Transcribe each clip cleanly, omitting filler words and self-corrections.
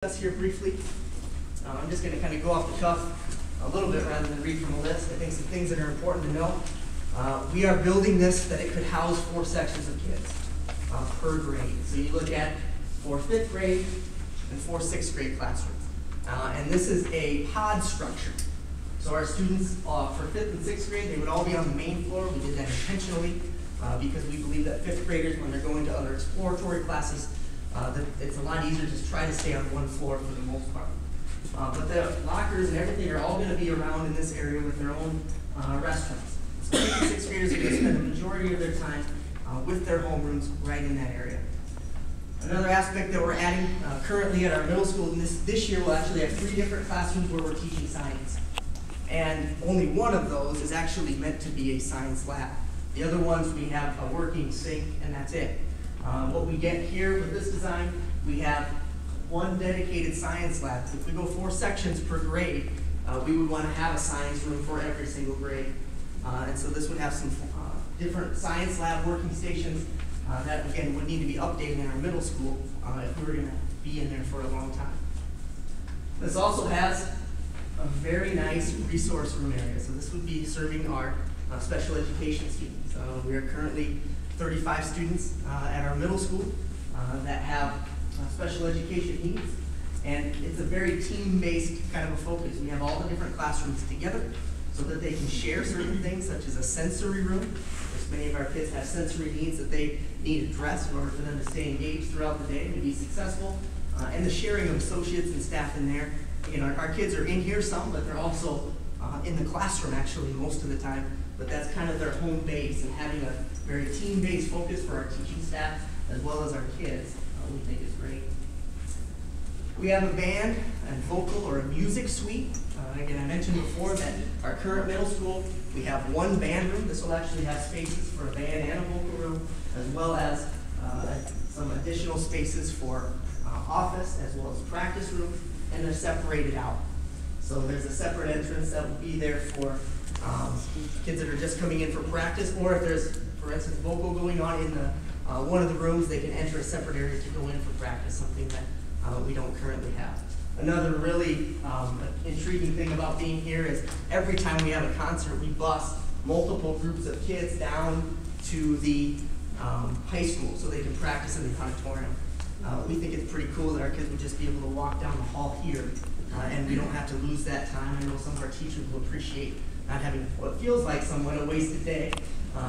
Us here briefly. I'm just going to kind of go off the cuff a little bit rather than read from a list. I think some things that are important to know. We are building this that it could house 4 sections of kids per grade. So you look at 4 5th grade and 4 6th grade classrooms. And this is a pod structure. So our students for 5th and 6th grade, they would all be on the main floor. We did that intentionally because we believe that 5th graders, when they're going to other exploratory classes, that it's a lot easier to just try to stay on one floor for the most part. But the lockers and everything are all going to be around in this area with their own restrooms. So 5th and 6th graders are going to spend the majority of their time with their homerooms right in that area. Another aspect that we're adding currently at our middle school, and this year we'll actually have 3 different classrooms where we're teaching science. And only one of those is actually meant to be a science lab. The other ones we have a working sink and that's it. What we get here with this design, we have 1 dedicated science lab. If we go 4 sections per grade, we would want to have a science room for every single grade. And so this would have some different science lab working stations that, again, would need to be updated in our middle school if we were going to be in there for a long time. This also has a very nice resource room area. So this would be serving our special education students. We are currently 35 students at our middle school that have special education needs. And it's a very team-based kind of a focus. We have all the different classrooms together so that they can share certain things, such as a sensory room, which many of our kids have sensory needs that they need addressed in order for them to stay engaged throughout the day and to be successful. And the sharing of associates and staff in there. Again, our kids are in here some, but they're also in the classroom actually most of the time. But that's kind of their home base, and having a very team-based focus for our teaching staff as well as our kids, we think is great. We have a band and vocal or a music suite. Again, I mentioned before that our current middle school, we have 1 band room. This will actually have spaces for a band and a vocal room, as well as some additional spaces for office as well as practice room, and they're separated out. So there's a separate entrance that will be there for kids that are just coming in for practice, or if there's, for instance, vocal going on in the one of the rooms, they can enter a separate area to go in for practice, something that we don't currently have. Another really intriguing thing about being here is every time we have a concert, we bus multiple groups of kids down to the high school so they can practice in the auditorium. We think it's pretty cool that our kids would just be able to walk down the hall here and we don't have to lose that time. I know some of our teachers will appreciate not having what feels like somewhat a wasted day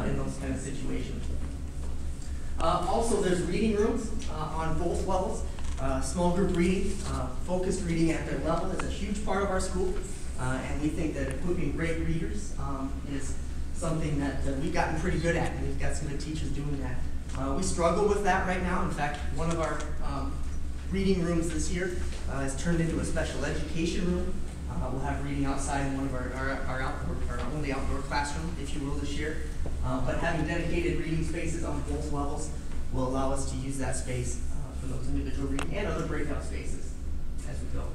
in those kind of situations. Also, there's reading rooms on both levels. Small group reading, focused reading at their level is a huge part of our school, and we think that equipping great readers is something that we've gotten pretty good at, and we've got some good teachers doing that. We struggle with that right now. In fact, one of our reading rooms this year is turned into a special education room. We'll have reading outside in one of our only outdoor classroom, if you will, this year. But having dedicated reading spaces on both levels will allow us to use that space for those individual reading and other breakout spaces as we go.